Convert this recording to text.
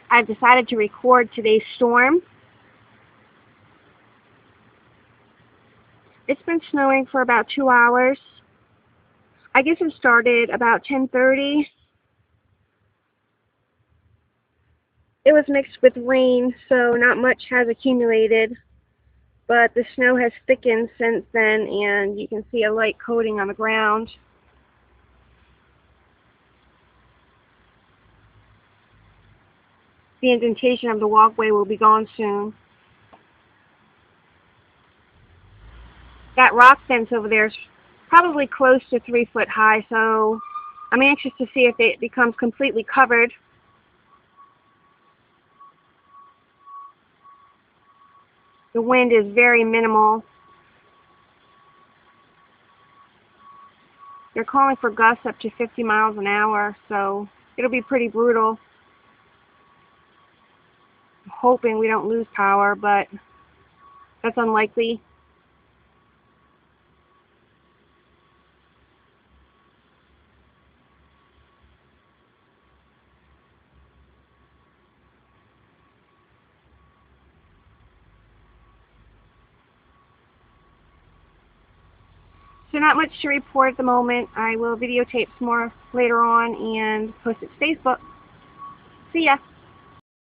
I've decided to record today's storm. It's been snowing for about 2 hours. I guess it started about 10:30. It was mixed with rain, so not much has accumulated, but the snow has thickened since then, and you can see a light coating on the ground. The indentation of the walkway will be gone soon. That rock fence over there is probably close to 3 foot high, so I'm anxious to see if it becomes completely covered. The wind is very minimal. They're calling for gusts up to 50 miles an hour, so it'll be pretty brutal. I'm hoping we don't lose power, but that's unlikely. So not much to report at the moment. I will videotape some more later on and post it to Facebook. See ya!